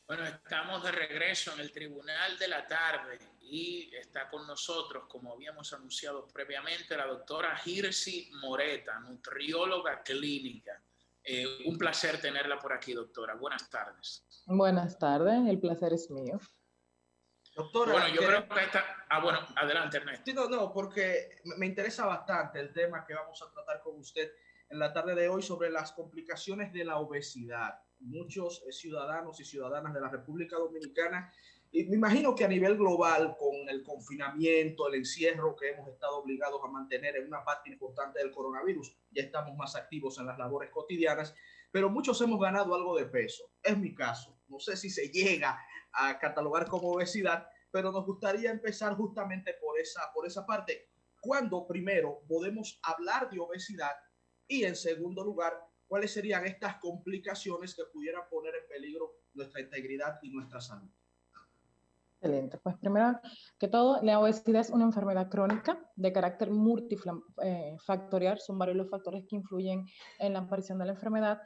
Bueno, estamos de regreso en el Tribunal de la Tarde y está con nosotros, como habíamos anunciado previamente, la doctora Girsi Moreta, nutrióloga clínica. Un placer tenerla por aquí, doctora. Buenas tardes. Buenas tardes, el placer es mío. Doctora, bueno, yo creo que está... bueno, adelante, Ernesto. Sí, no, porque me interesa bastante el tema que vamos a tratar con usted en la tarde de hoy sobre las complicaciones de la obesidad. Muchos ciudadanos y ciudadanas de la República Dominicana, y me imagino que a nivel global, con el confinamiento, el encierro que hemos estado obligados a mantener en una parte importante del coronavirus, ya estamos más activos en las labores cotidianas, pero muchos hemos ganado algo de peso. Es mi caso. No sé si se llega a catalogar como obesidad, pero nos gustaría empezar justamente por esa parte. ¿Cuándo, primero, podemos hablar de obesidad? Y, en segundo lugar, ¿cuáles serían estas complicaciones que pudieran poner en peligro nuestra integridad y nuestra salud? Excelente. Pues primero que todo, la obesidad es una enfermedad crónica de carácter multifactorial. Son varios los factores que influyen en la aparición de la enfermedad,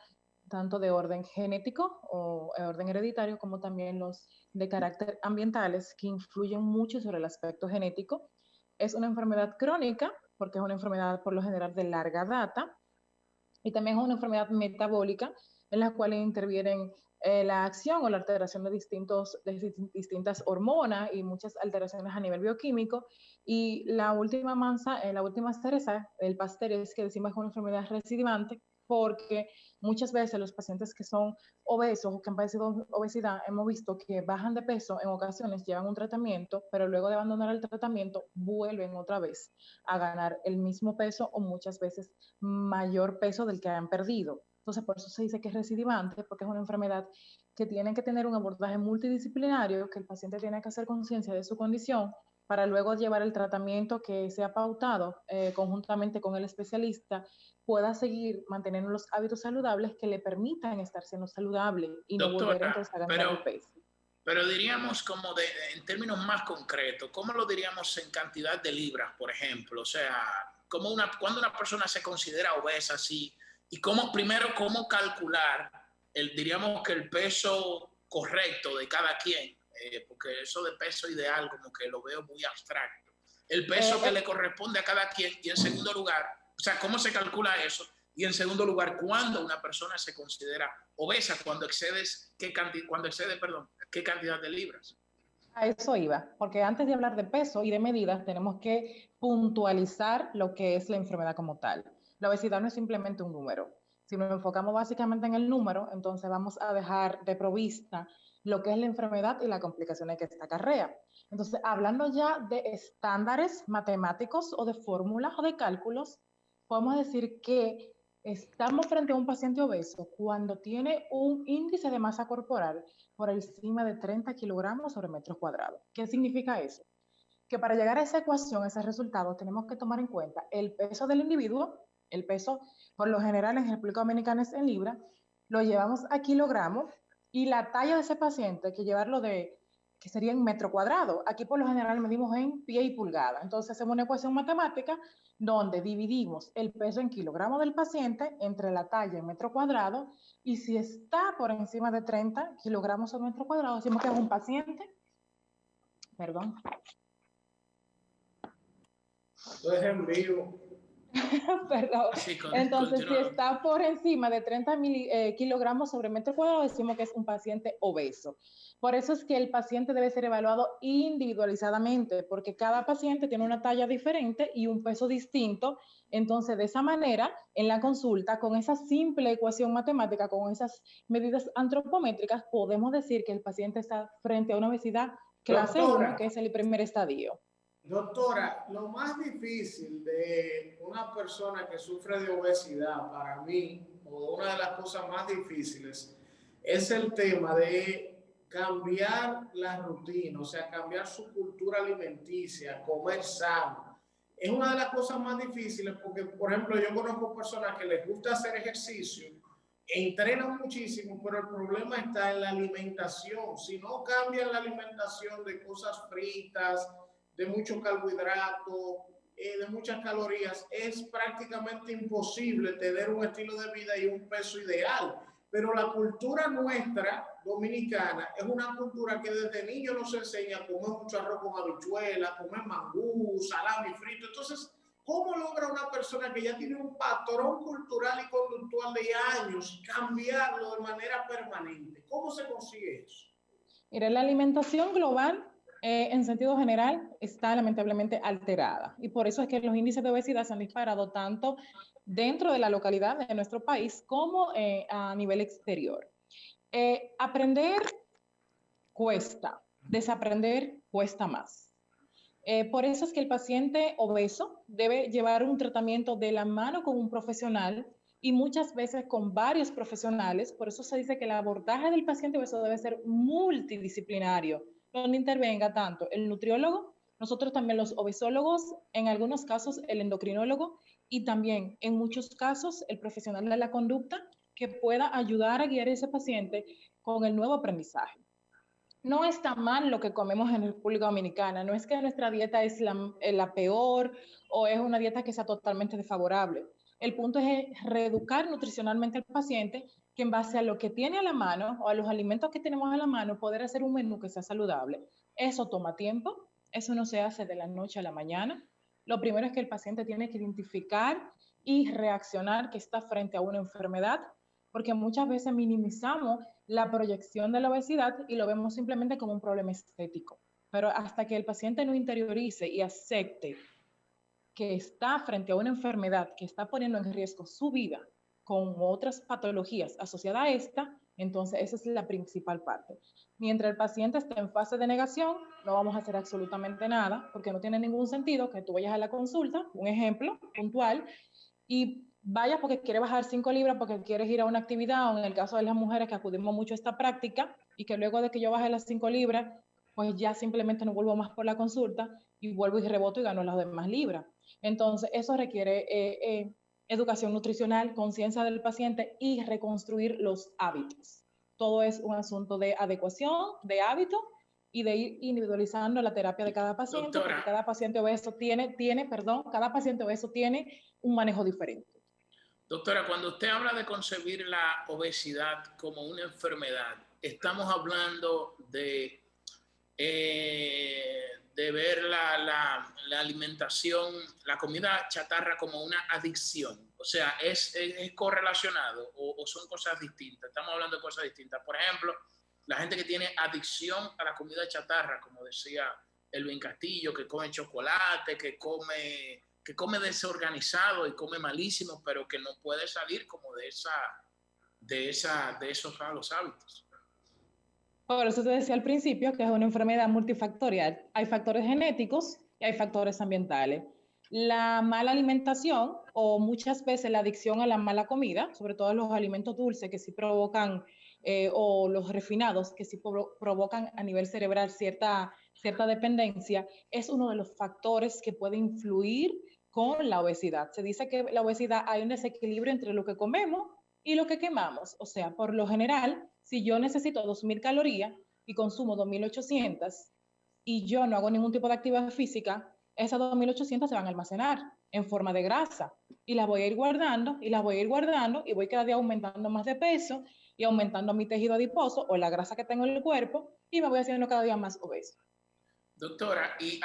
tanto de orden genético o de orden hereditario, como también los de carácter ambientales, que influyen mucho sobre el aspecto genético. Es una enfermedad crónica, porque es una enfermedad por lo general de larga data, y también es una enfermedad metabólica, en la cual intervienen la acción o la alteración de distintas hormonas y muchas alteraciones a nivel bioquímico. Y la última cereza, el pastel, es que decimos que es una enfermedad recidivante, porque muchas veces los pacientes que son obesos o que han padecido obesidad, hemos visto que bajan de peso en ocasiones, llevan un tratamiento, pero luego de abandonar el tratamiento vuelven otra vez a ganar el mismo peso o muchas veces mayor peso del que han perdido. Entonces, por eso se dice que es recidivante, porque es una enfermedad que tiene que tener un abordaje multidisciplinario, que el paciente tiene que hacer conciencia de su condición para luego llevar el tratamiento que se ha pautado conjuntamente con el especialista, pueda seguir manteniendo los hábitos saludables que le permitan estar siendo saludable y no volver entonces a ganar el peso. Pero diríamos en términos más concretos, ¿cómo lo diríamos en cantidad de libras, por ejemplo? O sea, cuando una persona se considera obesa así, y cómo calcular diríamos que el peso correcto de cada quien, porque eso de peso ideal como que lo veo muy abstracto. El peso que le corresponde a cada quien, y en segundo lugar, o sea, ¿cómo se calcula eso? Y en segundo lugar, ¿cuándo una persona se considera obesa? Cuando excede, ¿qué cantidad de libras? A eso iba, porque antes de hablar de peso y de medidas, tenemos que puntualizar lo que es la enfermedad como tal. La obesidad no es simplemente un número. Si nos enfocamos básicamente en el número, entonces vamos a dejar de provista lo que es la enfermedad y las complicaciones que esta acarrea. Entonces, hablando ya de estándares matemáticos o de fórmulas o de cálculos, podemos decir que estamos frente a un paciente obeso cuando tiene un índice de masa corporal por encima de 30 kilogramos sobre metro cuadrado. ¿Qué significa eso? Que para llegar a esa ecuación, a ese resultado, tenemos que tomar en cuenta el peso del individuo. El peso, por lo general, en República Dominicana es en libra, lo llevamos a kilogramos, y la talla de ese paciente hay que llevarlo que sería en metro cuadrado. Aquí por lo general medimos en pie y pulgada. Entonces hacemos una ecuación matemática donde dividimos el peso en kilogramos del paciente entre la talla en metro cuadrado, y si está por encima de 30 kilogramos sobre metro cuadrado, decimos que es un paciente, perdón. Esto es en vivo. Perdón. Sí, entonces, si está por encima de 30 kilogramos sobre metro cuadrado, decimos que es un paciente obeso. Por eso es que el paciente debe ser evaluado individualizadamente, porque cada paciente tiene una talla diferente y un peso distinto. Entonces, de esa manera, en la consulta, con esa simple ecuación matemática, con esas medidas antropométricas, podemos decir que el paciente está frente a una obesidad clase 1, que es el primer estadio. Doctora, lo más difícil de una persona que sufre de obesidad, para mí, o una de las cosas más difíciles, es el tema de cambiar la rutina, o sea, cambiar su cultura alimenticia, comer sano. Es una de las cosas más difíciles porque, por ejemplo, yo conozco personas que les gusta hacer ejercicio, entrenan muchísimo, pero el problema está en la alimentación. Si no cambian la alimentación de cosas fritas, de mucho carbohidrato, de muchas calorías, es prácticamente imposible tener un estilo de vida y un peso ideal. pero la cultura nuestra dominicana es una cultura que desde niño nos enseña a comer mucho arroz con habichuelas, comer mangú, salami frito. Entonces, ¿cómo logra una persona que ya tiene un patrón cultural y conductual de años cambiarlo de manera permanente? ¿Cómo se consigue eso? Mira, la alimentación global, en sentido general, está lamentablemente alterada. Y por eso es que los índices de obesidad se han disparado tanto dentro de la localidad de nuestro país como a nivel exterior. Aprender cuesta, desaprender cuesta más. Por eso es que el paciente obeso debe llevar un tratamiento de la mano con un profesional y muchas veces con varios profesionales. Por eso se dice que el abordaje del paciente obeso debe ser multidisciplinario, donde intervenga tanto el nutriólogo, nosotros también los obesólogos, en algunos casos el endocrinólogo y también en muchos casos el profesional de la conducta que pueda ayudar a guiar a ese paciente con el nuevo aprendizaje. No está mal lo que comemos en República Dominicana, no es que nuestra dieta es la peor o es una dieta que sea totalmente desfavorable. El punto es reeducar nutricionalmente al paciente que en base a lo que tiene a la mano o a los alimentos que tenemos a la mano poder hacer un menú que sea saludable. Eso toma tiempo, eso no se hace de la noche a la mañana. Lo primero es que el paciente tiene que identificar y reaccionar que está frente a una enfermedad, porque muchas veces minimizamos la proyección de la obesidad y lo vemos simplemente como un problema estético. Pero hasta que el paciente no interiorice y acepte que está frente a una enfermedad que está poniendo en riesgo su vida con otras patologías asociadas a esta, entonces esa es la principal parte. Mientras el paciente esté en fase de negación, no vamos a hacer absolutamente nada, porque no tiene ningún sentido que tú vayas a la consulta, un ejemplo puntual, y vayas porque quieres bajar 5 libras, porque quieres ir a una actividad, o en el caso de las mujeres que acudimos mucho a esta práctica, y que luego de que yo baje las 5 libras, pues ya simplemente no vuelvo más por la consulta, y vuelvo y reboto y gano las demás libras. Entonces, eso requiere educación nutricional, conciencia del paciente y reconstruir los hábitos. Todo es un asunto de adecuación, de hábito y de ir individualizando la terapia de cada paciente, Doctora, porque cada paciente obeso cada paciente obeso tiene un manejo diferente. doctora, cuando usted habla de concebir la obesidad como una enfermedad, estamos hablando de ver la alimentación, la comida chatarra como una adicción. O sea, ¿es correlacionado o son cosas distintas? Estamos hablando de cosas distintas. Por ejemplo, la gente que tiene adicción a la comida chatarra, como decía Elvin Castillo, que come chocolate, que come desorganizado y come malísimo, pero que no puede salir como de esos malos hábitos. Por eso te decía al principio que es una enfermedad multifactorial. Hay factores genéticos y hay factores ambientales. La mala alimentación o muchas veces la adicción a la mala comida, sobre todo los alimentos dulces que sí provocan, o los refinados que sí provocan a nivel cerebral cierta dependencia, es uno de los factores que puede influir con la obesidad. Se dice que la obesidad hay un desequilibrio entre lo que comemos y lo que quemamos. O sea, por lo general, si yo necesito 2.000 calorías y consumo 2.800 y yo no hago ningún tipo de actividad física, esas 2.800 se van a almacenar en forma de grasa y las voy a ir guardando y las voy a ir guardando y voy cada día aumentando más de peso y aumentando mi tejido adiposo o la grasa que tengo en el cuerpo y me voy haciendo cada día más obeso. Doctora, y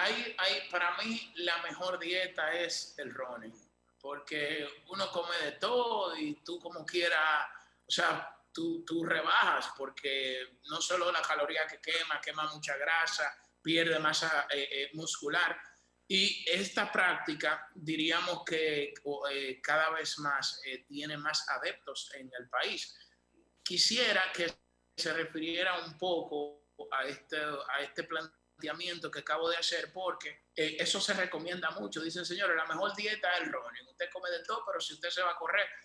para mí la mejor dieta es el running, porque uno come de todo y tú como quieras, o sea, tú rebajas, porque no solo la caloría que quema mucha grasa, pierde masa muscular. Y esta práctica, diríamos que cada vez más tiene más adeptos en el país. Quisiera que se refiriera un poco a este planteamiento que acabo de hacer, porque eso se recomienda mucho. Dicen, señores, la mejor dieta es el running. Usted come de todo, pero si usted se va a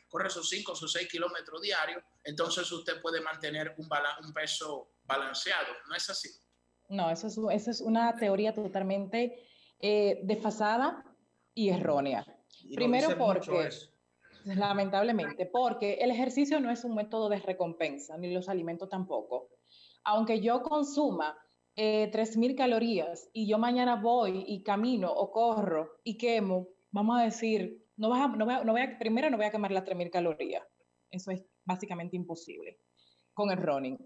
corre sus 5 o sus 6 kilómetros diarios, entonces usted puede mantener un peso balanceado. ¿No es así? No, eso es una teoría totalmente desfasada y errónea. Y Primero porque, lamentablemente, porque el ejercicio no es un método de recompensa, ni los alimentos tampoco. Aunque yo consuma 3.000 calorías y yo mañana voy y camino o corro y quemo, vamos a decir, primero no voy a quemar las 3.000 calorías. Eso es básicamente imposible con el running.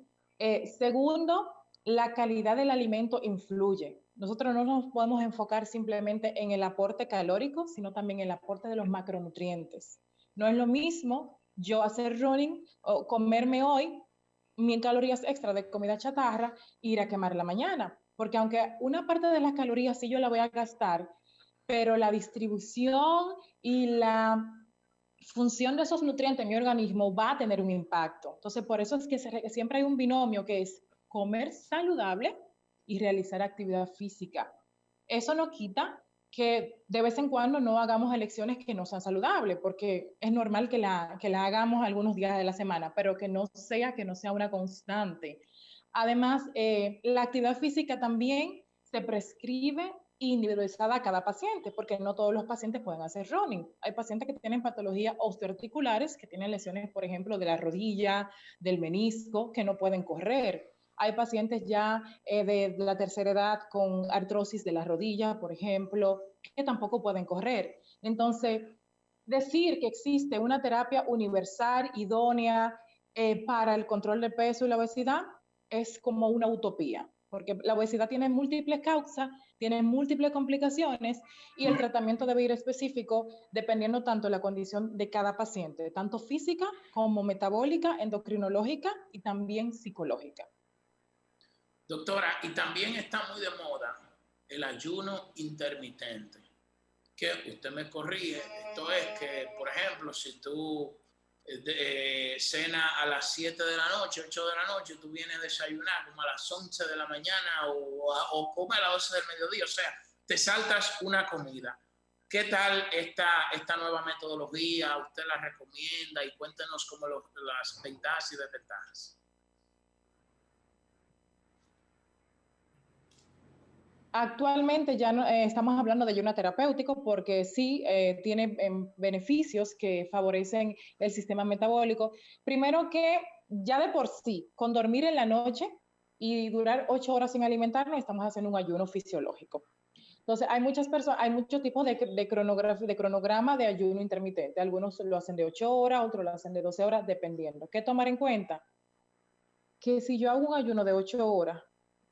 Segundo, la calidad del alimento influye. Nosotros no nos podemos enfocar simplemente en el aporte calórico, sino también en el aporte de los macronutrientes. No es lo mismo yo hacer running o comerme hoy 1000 calorías extra de comida chatarra e ir a quemar la mañana. Porque aunque una parte de las calorías sí yo la voy a gastar, pero la distribución y la función de esos nutrientes en mi organismo va a tener un impacto. Entonces, por eso es que siempre hay un binomio que es comer saludable y realizar actividad física. Eso no quita que de vez en cuando no hagamos elecciones que no sean saludables, porque es normal que la hagamos algunos días de la semana, pero que no sea una constante. Además, la actividad física también se prescribe individualizada a cada paciente, porque no todos los pacientes pueden hacer running. Hay pacientes que tienen patologías osteoarticulares, que tienen lesiones, por ejemplo, de la rodilla, del menisco, que no pueden correr. Hay pacientes ya de la tercera edad con artrosis de la rodilla, por ejemplo, que tampoco pueden correr. Entonces, decir que existe una terapia universal, idónea, para el control del peso y la obesidad es como una utopía, porque la obesidad tiene múltiples causas, tiene múltiples complicaciones y el tratamiento debe ir específico dependiendo tanto de la condición de cada paciente, tanto física como metabólica, endocrinológica y también psicológica. Doctora, y también está muy de moda el ayuno intermitente, que usted me corrige, esto es que, por ejemplo, si tú cena a las 7 de la noche, 8 de la noche, tú vienes a desayunar como a las 11 de la mañana o come a las 12 del mediodía, o sea, te saltas una comida. ¿Qué tal esta nueva metodología? ¿Usted la recomienda? Y cuéntenos como las ventajas y desventajas. Actualmente ya no, estamos hablando de ayuno terapéutico porque sí tiene beneficios que favorecen el sistema metabólico. Primero que ya de por sí, con dormir en la noche y durar 8 horas sin alimentarnos, estamos haciendo un ayuno fisiológico. Entonces, hay muchas personas, hay muchos tipos de cronograma de ayuno intermitente. Algunos lo hacen de 8 horas, otros lo hacen de 12 horas, dependiendo. ¿Qué tomar en cuenta? Que si yo hago un ayuno de 8 horas,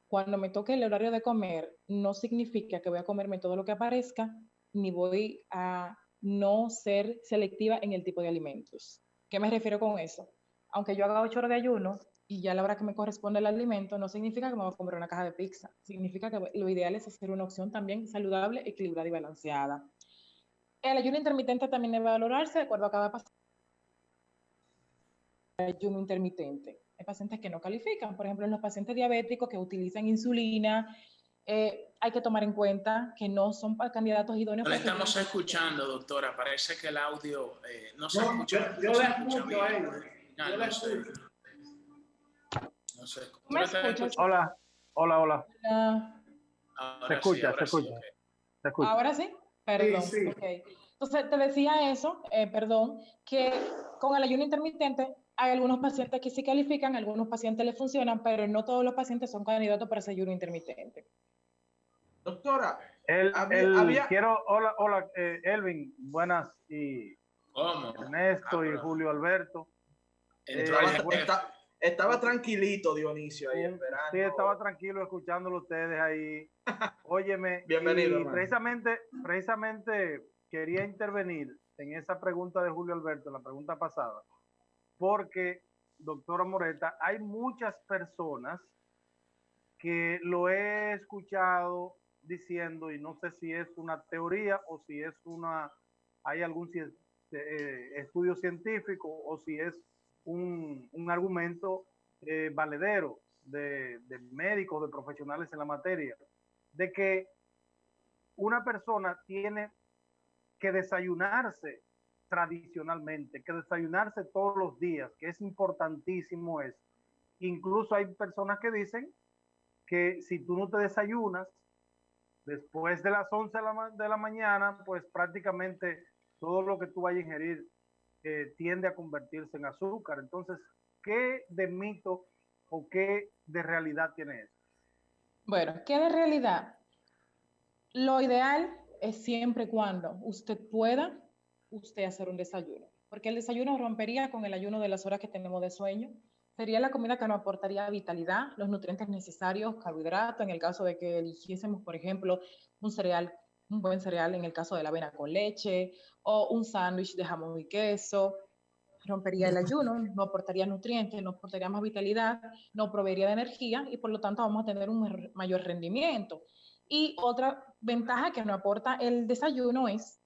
cuando me toque el horario de comer, no significa que voy a comerme todo lo que aparezca, ni voy a no ser selectiva en el tipo de alimentos. ¿Qué me refiero con eso? Aunque yo haga 8 horas de ayuno y ya a la hora que me corresponde el alimento, no significa que me voy a comer una caja de pizza. Significa que lo ideal es hacer una opción también saludable, equilibrada y balanceada. El ayuno intermitente también debe valorarse de acuerdo a cada paciente. Ayuno intermitente. Hay pacientes que no califican, por ejemplo, en los pacientes diabéticos que utilizan insulina, hay que tomar en cuenta que no son candidatos idóneos. No le estamos escuchando, doctora. Parece que el audio no se escucha. Yo la escucho a ella. Yo la sé. escucho. No sé. ¿Me escuchas? Hola. Ahora Se escucha. ¿Ahora sí? Perdón. Sí, sí. Okay. Entonces, te decía eso, que con el ayuno intermitente hay algunos pacientes que sí califican, algunos pacientes les funcionan, pero no todos los pacientes son candidatos para ese ayuno intermitente. Doctora, hola, Elvin, buenas, y ¿Cómo? Ernesto y Julio Alberto. Estaba tranquilito Dionisio ahí esperando. Sí, estaba tranquilo escuchándolo ustedes ahí. Óyeme, bienvenido. Y precisamente quería intervenir en esa pregunta de Julio Alberto, la pregunta pasada, porque, doctora Moreta, hay muchas personas que lo he escuchado diciendo, y no sé si es una teoría o si es hay algún estudio científico o si es un argumento valedero de médicos, de profesionales en la materia, de que una persona tiene que desayunarse tradicionalmente, que desayunarse todos los días, que es importantísimo eso. Incluso hay personas que dicen que si tú no te desayunas después de las 11 de la mañana, pues prácticamente todo lo que tú vayas a ingerir tiende a convertirse en azúcar. Entonces, ¿qué de mito o qué de realidad tiene eso? Bueno, ¿qué de realidad? Lo ideal es siempre cuando usted pueda, usted hacer un desayuno. porque el desayuno rompería con el ayuno de las horas que tenemos de sueño. Sería la comida que nos aportaría vitalidad, los nutrientes necesarios, carbohidratos, en el caso de que eligiésemos, por ejemplo, un cereal, un buen cereal en el caso de la avena con leche, o un sándwich de jamón y queso. Rompería el ayuno, nos aportaría nutrientes, nos aportaría más vitalidad, nos proveería de energía y por lo tanto vamos a tener un mayor rendimiento. Y otra ventaja que nos aporta el desayuno es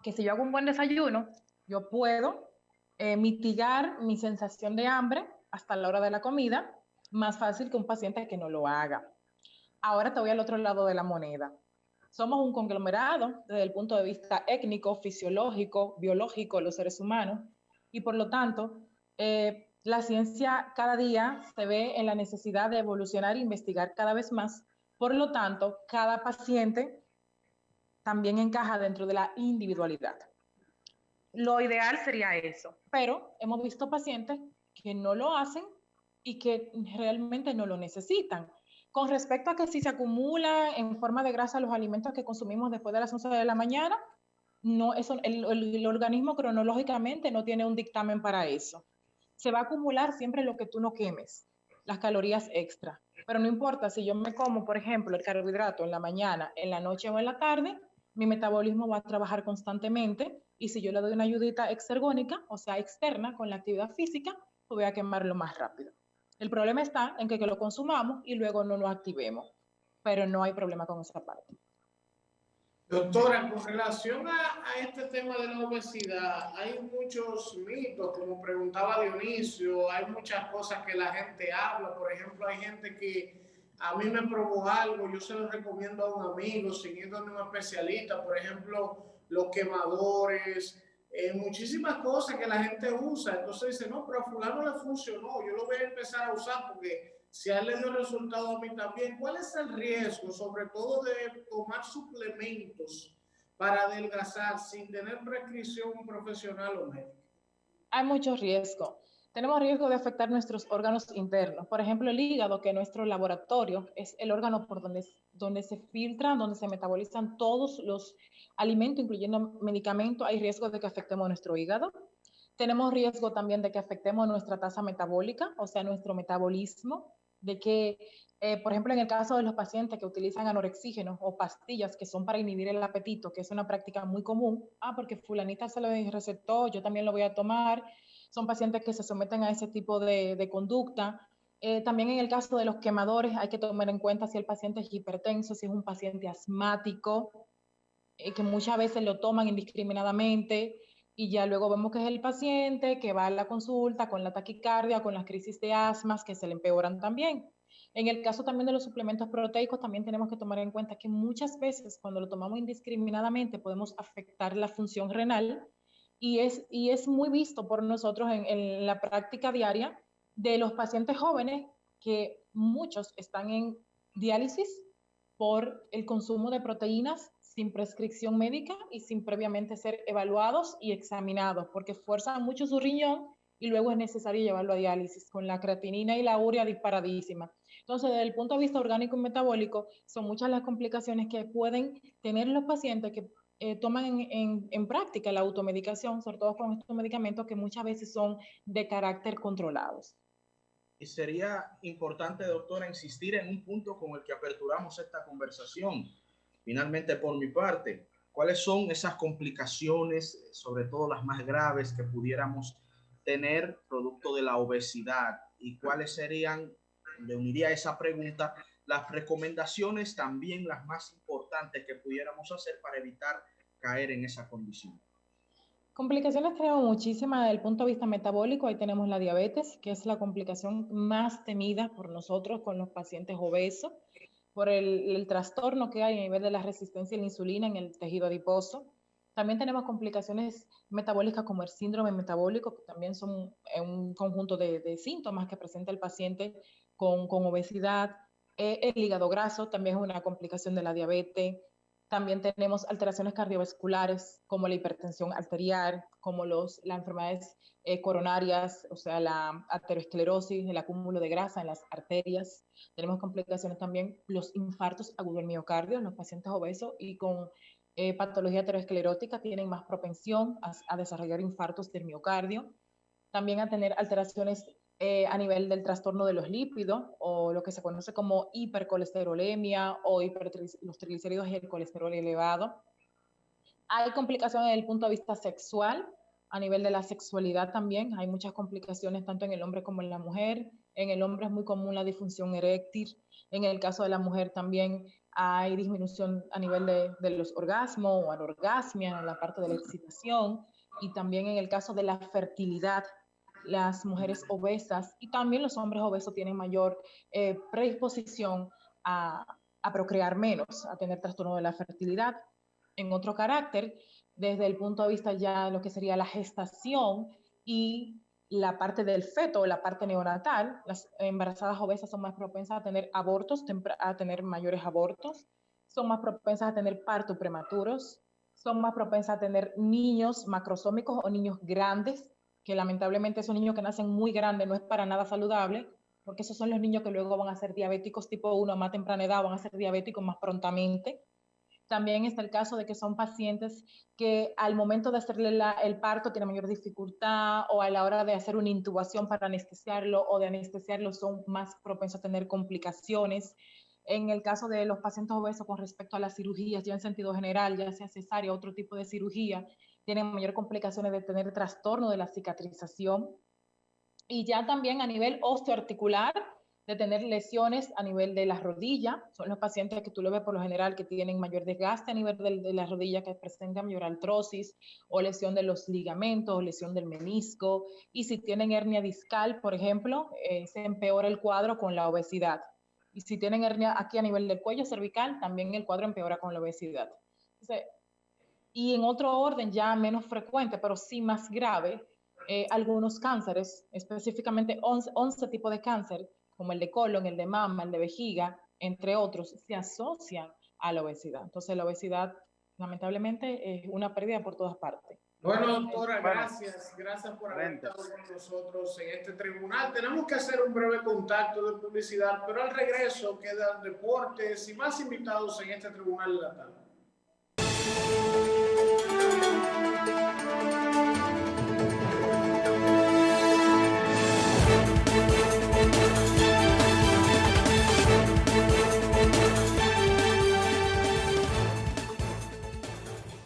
que si yo hago un buen desayuno, yo puedo mitigar mi sensación de hambre hasta la hora de la comida, más fácil que un paciente que no lo haga. Ahora te voy al otro lado de la moneda. Somos un conglomerado desde el punto de vista étnico, fisiológico, biológico, los seres humanos, y por lo tanto, la ciencia cada día se ve en la necesidad de evolucionar e investigar cada vez más. Por lo tanto, cada paciente también encaja dentro de la individualidad. Lo ideal sería eso, pero hemos visto pacientes que no lo hacen y que realmente no lo necesitan. Con respecto a que si se acumula en forma de grasa los alimentos que consumimos después de las 11 de la mañana, no, eso, el organismo cronológicamente no tiene un dictamen para eso. Se va a acumular siempre lo que tú no quemes, las calorías extra. Pero no importa si yo me como, por ejemplo, el carbohidrato en la mañana, en la noche o en la tarde, mi metabolismo va a trabajar constantemente y si yo le doy una ayudita exergónica, o sea, externa con la actividad física, pues voy a quemarlo más rápido. El problema está en que lo consumamos y luego no lo activemos, pero no hay problema con esa parte. Doctora, con relación a este tema de la obesidad, hay muchos mitos, como preguntaba Dionisio, hay muchas cosas que la gente habla. Por ejemplo, hay gente que a mí me probó algo, yo se lo recomiendo a un amigo, siguiendo a un especialista, por ejemplo, los quemadores, muchísimas cosas que la gente usa. Entonces dice, no, pero a fulano le funcionó, yo lo voy a empezar a usar porque si a él le dio resultado a mí también. ¿Cuál es el riesgo, sobre todo, de tomar suplementos para adelgazar sin tener prescripción profesional o médica? Hay mucho riesgo. Tenemos riesgo de afectar nuestros órganos internos. Por ejemplo, el hígado, que nuestro laboratorio es el órgano por donde se filtran, donde se metabolizan todos los alimentos, incluyendo medicamentos. Hay riesgo de que afectemos nuestro hígado. Tenemos riesgo también de que afectemos nuestra tasa metabólica, o sea, nuestro metabolismo, de que, por ejemplo, en el caso de los pacientes que utilizan anorexígenos o pastillas que son para inhibir el apetito, que es una práctica muy común, porque fulanita se lo recetó, yo también lo voy a tomar, son pacientes que se someten a ese tipo de conducta. También en el caso de los quemadores hay que tomar en cuenta si el paciente es hipertenso, si es un paciente asmático, que muchas veces lo toman indiscriminadamente y ya luego vemos que es el paciente que va a la consulta con la taquicardia, con las crisis de asmas que se le empeoran también. En el caso también de los suplementos proteicos, también tenemos que tomar en cuenta que muchas veces cuando lo tomamos indiscriminadamente podemos afectar la función renal y es muy visto por nosotros en la práctica diaria de los pacientes jóvenes que muchos están en diálisis por el consumo de proteínas sin prescripción médica y sin previamente ser evaluados y examinados, porque fuerzan mucho su riñón y luego es necesario llevarlo a diálisis con la creatinina y la urea disparadísima. Entonces, desde el punto de vista orgánico y metabólico, son muchas las complicaciones que pueden tener los pacientes que toman en práctica la automedicación, sobre todo con estos medicamentos que muchas veces son de carácter controlados. Y sería importante, doctora, insistir en un punto con el que aperturamos esta conversación. Finalmente, por mi parte, ¿cuáles son esas complicaciones, sobre todo las más graves, que pudiéramos tener producto de la obesidad? ¿Y cuáles serían, le uniría a esa pregunta, las recomendaciones también las más importantes que pudiéramos hacer para evitar caer en esa condición? Complicaciones tenemos muchísimas desde el punto de vista metabólico. Ahí tenemos la diabetes, que es la complicación más temida por nosotros con los pacientes obesos, por el trastorno que hay a nivel de la resistencia a la insulina en el tejido adiposo. También tenemos complicaciones metabólicas como el síndrome metabólico, que también son un conjunto de síntomas que presenta el paciente con obesidad. El hígado graso también es una complicación de la diabetes. También tenemos alteraciones cardiovasculares como la hipertensión arterial, como las enfermedades coronarias, o sea, la aterosclerosis, el acúmulo de grasa en las arterias. Tenemos complicaciones también, los infartos agudos del miocardio en los pacientes obesos y con patología aterosclerótica, tienen más propensión a desarrollar infartos del miocardio, también a tener alteraciones a nivel del trastorno de los lípidos, o lo que se conoce como hipercolesterolemia o los triglicéridos y el colesterol elevado. Hay complicaciones desde el punto de vista sexual, a nivel de la sexualidad también. Hay muchas complicaciones tanto en el hombre como en la mujer. En el hombre es muy común la disfunción eréctil. En el caso de la mujer también hay disminución a nivel de los orgasmos o anorgasmia, en la parte de la excitación. Y también en el caso de la fertilidad, las mujeres obesas y también los hombres obesos tienen mayor predisposición a procrear menos, a tener trastorno de la fertilidad. En otro carácter, desde el punto de vista ya de lo que sería la gestación y la parte del feto, la parte neonatal, las embarazadas obesas son más propensas a tener abortos, a tener mayores abortos, son más propensas a tener partos prematuros, son más propensas a tener niños macrosómicos o niños grandes, que lamentablemente esos niños que nacen muy grandes no es para nada saludable, porque esos son los niños que luego van a ser diabéticos tipo 1 a más temprana edad, van a ser diabéticos más prontamente. También está el caso de que son pacientes que al momento de hacerle el parto tienen mayor dificultad, o a la hora de hacer una intubación para anestesiarlo o de anestesiarlo son más propensos a tener complicaciones. En el caso de los pacientes obesos con respecto a las cirugías, ya en sentido general, ya sea cesárea o otro tipo de cirugía, tienen mayor complicaciones de tener trastorno de la cicatrización. Y ya también a nivel osteoarticular, de tener lesiones a nivel de la rodilla. Son los pacientes que tú lo ves por lo general que tienen mayor desgaste a nivel de la rodilla, que presentan mayor artrosis o lesión de los ligamentos o lesión del menisco. Y si tienen hernia discal, por ejemplo, se empeora el cuadro con la obesidad. Y si tienen hernia aquí a nivel del cuello cervical, también el cuadro empeora con la obesidad. Entonces, y en otro orden ya menos frecuente, pero sí más grave, algunos cánceres, específicamente 11 tipos de cáncer, como el de colon, el de mama, el de vejiga, entre otros, se asocian a la obesidad. Entonces la obesidad, lamentablemente, es una pérdida por todas partes. Bueno, doctora, gracias. Gracias por haber estado con nosotros en este tribunal. Tenemos que hacer un breve contacto de publicidad, pero al regreso quedan deportes y más invitados en este tribunal de la tarde.